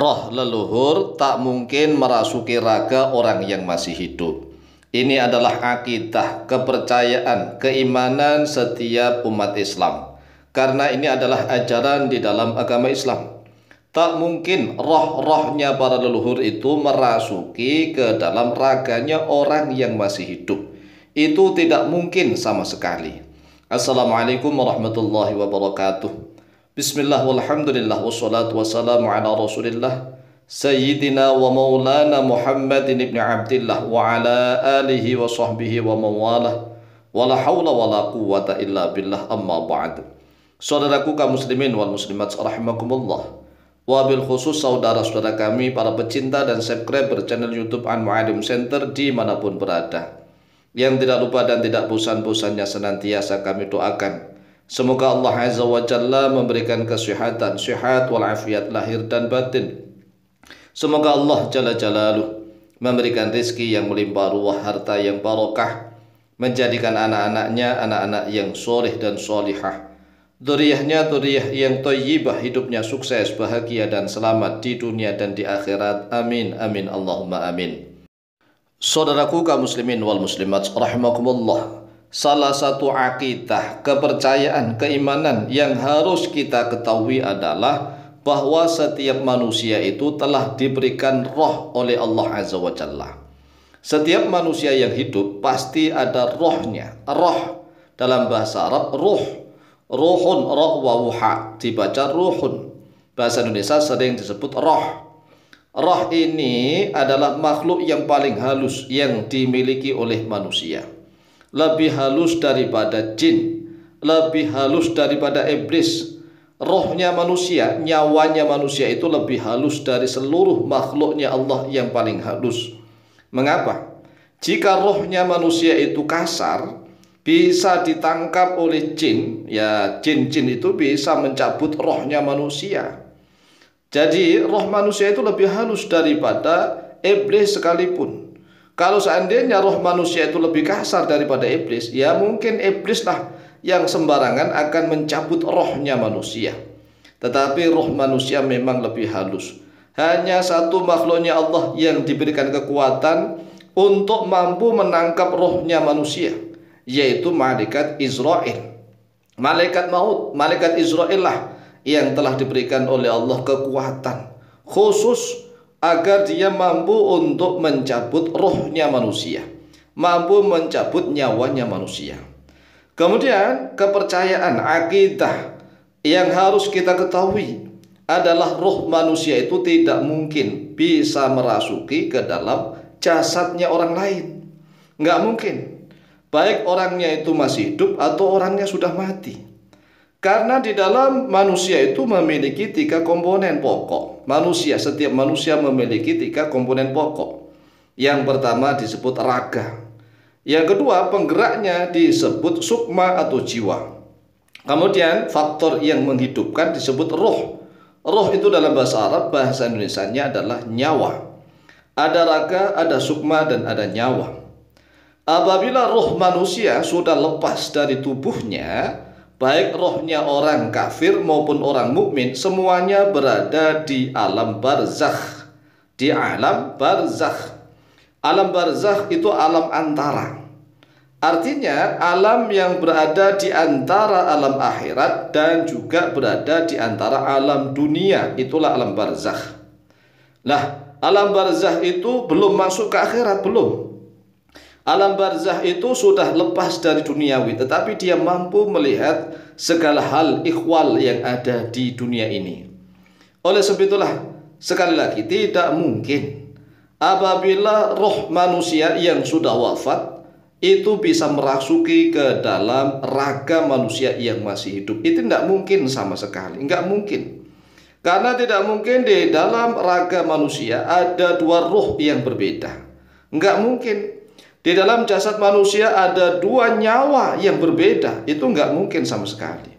Roh leluhur tak mungkin merasuki raga orang yang masih hidup. Ini adalah akidah, kepercayaan, keimanan setiap umat Islam. Karena ini adalah ajaran di dalam agama Islam. Tak mungkin roh-rohnya para leluhur itu merasuki ke dalam raganya orang yang masih hidup. Itu tidak mungkin sama sekali. Assalamualaikum warahmatullahi wabarakatuh. Bismillah walhamdulillah wassalatu wassalamu ala rasulillah Sayyidina wa maulana Muhammadin ibn Abdillah wa ala alihi wa sahbihi wa mawalah wa la hawla wa la quwwata illa billah amma ba'd. Saudaraku kaum muslimin wal muslimat rahimakumullah, wabil khusus saudara-saudara kami para pecinta dan subscriber channel YouTube Al-Mu'allim Center dimanapun berada, yang tidak lupa dan tidak bosan-bosannya senantiasa kami doakan semoga Allah Azza wa Jalla memberikan kesehatan, sehat walafiat lahir dan batin. Semoga Allah Jalla Jalaluh memberikan rezeki yang melimpah ruah, harta yang barokah, menjadikan anak-anaknya anak-anak yang soleh dan solihah, dzurriyyahnya dzurriyyah yang thayyibah, hidupnya sukses, bahagia dan selamat di dunia dan di akhirat. Amin amin Allahumma amin. Saudaraku kaum muslimin wal muslimat rahimakumullah, salah satu akidah, kepercayaan, keimanan yang harus kita ketahui adalah bahwa setiap manusia itu telah diberikan roh oleh Allah Azza wa Jalla. Setiap manusia yang hidup pasti ada rohnya. Roh dalam bahasa Arab ruh, ruhun, roh wa wuha, dibaca ruhun. Bahasa Indonesia sering disebut roh. Roh ini adalah makhluk yang paling halus yang dimiliki oleh manusia. Lebih halus daripada jin, lebih halus daripada iblis. Rohnya manusia, nyawanya manusia itu lebih halus dari seluruh makhluknya Allah yang paling halus. Mengapa? Jika rohnya manusia itu kasar, bisa ditangkap oleh jin, ya jin-jin itu bisa mencabut rohnya manusia. Jadi roh manusia itu lebih halus daripada iblis sekalipun. Kalau seandainya roh manusia itu lebih kasar daripada iblis, ya mungkin iblislah yang sembarangan akan mencabut rohnya manusia. Tetapi roh manusia memang lebih halus. Hanya satu makhluknya Allah yang diberikan kekuatan untuk mampu menangkap rohnya manusia, yaitu malaikat Israel. Malaikat maut, malaikat Israel lah yang telah diberikan oleh Allah kekuatan khusus agar dia mampu untuk mencabut rohnya manusia, mampu mencabut nyawanya manusia. Kemudian kepercayaan, akidah yang harus kita ketahui adalah roh manusia itu tidak mungkin bisa merasuki ke dalam jasadnya orang lain. Nggak mungkin. Baik orangnya itu masih hidup atau orangnya sudah mati. Karena di dalam manusia itu memiliki 3 komponen pokok. Setiap manusia memiliki 3 komponen pokok. Yang pertama disebut raga. Yang kedua, penggeraknya disebut sukma atau jiwa. Kemudian faktor yang menghidupkan disebut roh. Roh itu dalam bahasa Arab, bahasa Indonesianya adalah nyawa. Ada raga, ada sukma, dan ada nyawa. Apabila roh manusia sudah lepas dari tubuhnya, baik rohnya orang kafir maupun orang mukmin, semuanya berada di alam barzakh. Di alam barzakh. Alam barzakh itu alam antara. Artinya alam yang berada di antara alam akhirat dan juga berada di antara alam dunia. Itulah alam barzakh. Nah, alam barzakh itu belum masuk ke akhirat, belum. Alam barzakh itu sudah lepas dari duniawi, tetapi dia mampu melihat segala hal ikhwal yang ada di dunia ini. Oleh sebab itulah, sekali lagi, tidak mungkin apabila roh manusia yang sudah wafat itu bisa merasuki ke dalam raga manusia yang masih hidup. Itu tidak mungkin sama sekali, nggak mungkin. Karena tidak mungkin di dalam raga manusia ada 2 roh yang berbeda. Nggak mungkin. Di dalam jasad manusia ada 2 nyawa yang berbeda. Itu nggak mungkin sama sekali.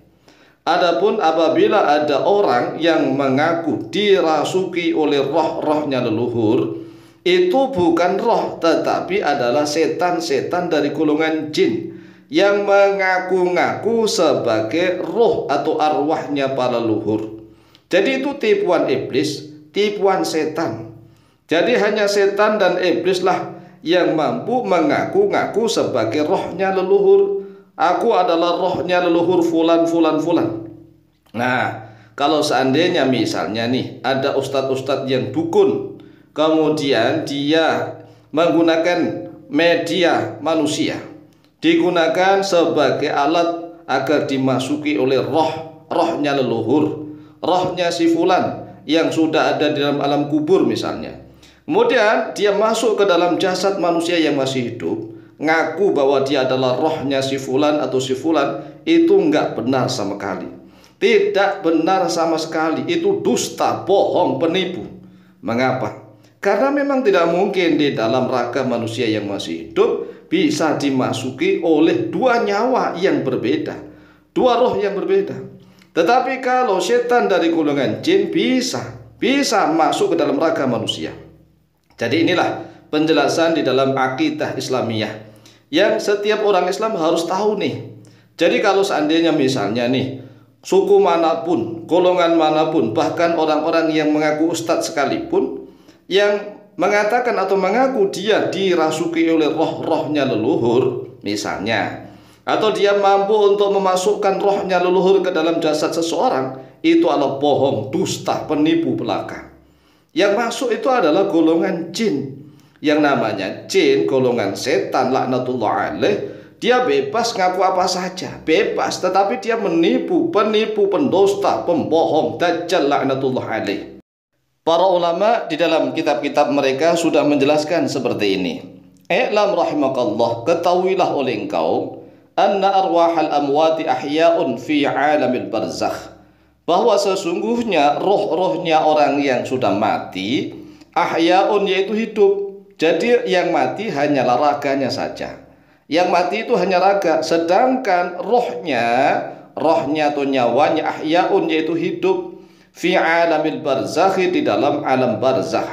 Adapun apabila ada orang yang mengaku dirasuki oleh roh-rohnya leluhur, itu bukan roh, tetapi adalah setan-setan dari golongan jin yang mengaku-ngaku sebagai roh atau arwahnya para leluhur. Jadi itu tipuan iblis, tipuan setan. Jadi hanya setan dan iblislah yang mampu mengaku-ngaku sebagai rohnya leluhur. Aku adalah rohnya leluhur fulan. Nah, kalau seandainya misalnya nih ada ustadz-ustadz yang dukun, kemudian dia menggunakan media manusia, digunakan sebagai alat agar dimasuki oleh rohnya leluhur, rohnya si fulan yang sudah ada di dalam alam kubur misalnya. Kemudian dia masuk ke dalam jasad manusia yang masih hidup, ngaku bahwa dia adalah rohnya si fulan atau si fulan. Itu enggak benar sama sekali. Tidak benar sama sekali. Itu dusta, bohong, penipu. Mengapa? Karena memang tidak mungkin di dalam raga manusia yang masih hidup bisa dimasuki oleh dua nyawa yang berbeda, dua roh yang berbeda. Tetapi kalau setan dari golongan jin bisa masuk ke dalam raga manusia. Jadi inilah penjelasan di dalam akidah Islamiyah yang setiap orang Islam harus tahu nih. Jadi kalau seandainya misalnya nih suku manapun, golongan manapun, bahkan orang-orang yang mengaku ustadz sekalipun, yang mengatakan atau mengaku dia dirasuki oleh roh-rohnya leluhur misalnya, atau dia mampu untuk memasukkan rohnya leluhur ke dalam jasad seseorang, itu adalah bohong, dusta, penipu belaka. Yang masuk itu adalah golongan jin. Yang namanya jin, golongan setan laknatullah alaih, dia bebas ngaku apa saja, bebas, tetapi dia menipu, penipu, pendusta, pembohong, dajjal laknatullah alaih. Para ulama di dalam kitab-kitab mereka sudah menjelaskan seperti ini. I'lam rahimakallah, ketahuilah oleh engkau, anna arwahal amwati ahya'un fi alamil barzakh, bahwa sesungguhnya roh-rohnya orang yang sudah mati, ahya'un yaitu hidup. Jadi yang mati hanyalah raganya saja. Yang mati itu hanya raga, sedangkan rohnya atau nyawanya ahya'un yaitu hidup. Fi alamil barzakh, di dalam alam barzakh.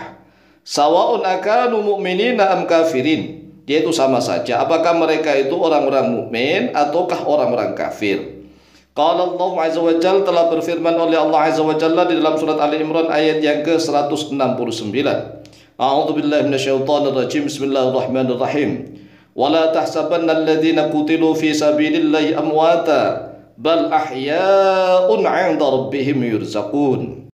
Sawa'un akanu mu'minina am kafirin, yaitu sama saja apakah mereka itu orang-orang mukmin ataukah orang-orang kafir. Qala Allah Azza wa Jalla, telah berfirman oleh Allah Azza wa Jalla di dalam surat Ali Imran ayat yang ke-169. A'udzu billahi minasyaitonir rajim. Bismillahirrahmanirrahim. Wala tahsabanna alladziina qutilu fi sabilillahi amwata bal ahya'un 'inda rabbihim yurzaqun.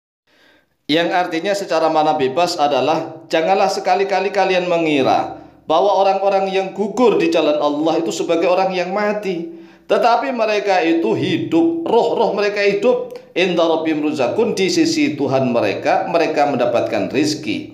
Yang artinya secara makna bebas adalah janganlah sekali-kali kalian mengira bahwa orang-orang yang gugur di jalan Allah itu sebagai orang yang mati, tetapi mereka itu hidup, roh-roh mereka hidup. Inda rabbihim yurzaqun, di sisi Tuhan mereka mendapatkan rizki.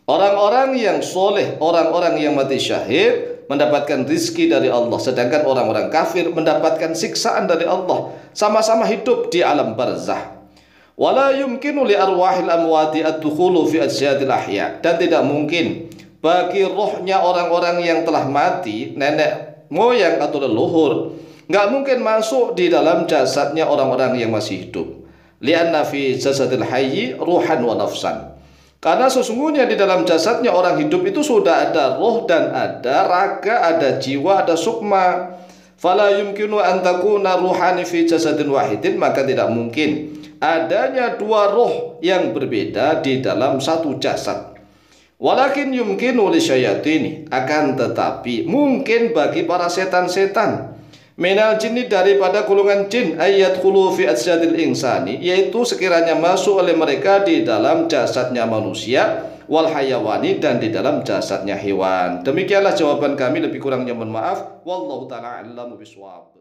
Orang-orang yang soleh, orang-orang yang mati syahid mendapatkan rizki dari Allah, sedangkan orang-orang kafir mendapatkan siksaan dari Allah. Sama-sama hidup di alam barzah. Wala yumkinu li arwahil amwati ad-dukhulu fi ajsadil ahya, dan tidak mungkin bagi rohnya orang-orang yang telah mati, nenek moyang atau leluhur, nggak mungkin masuk di dalam jasadnya orang-orang yang masih hidup. Lianna fi jasadil hayyi ruhan wa nafsan, karena sesungguhnya di dalam jasadnya orang hidup itu sudah ada roh dan ada raga, ada jiwa, ada sukma. Fala yumkinu an takuna ruhani fi jasadin wahidin, maka tidak mungkin adanya dua roh yang berbeda di dalam satu jasad. Walakin yumkinu li syayatini, akan tetapi mungkin bagi para setan-setan, minal jinni, daripada golongan jin, ayat khulu fi ajsadil insani, yaitu sekiranya masuk oleh mereka di dalam jasadnya manusia, wal hayawani, dan di dalam jasadnya hewan. Demikianlah jawaban kami, lebih kurangnya mohon maaf. Wallahu ta'ala a'lamu bishawab.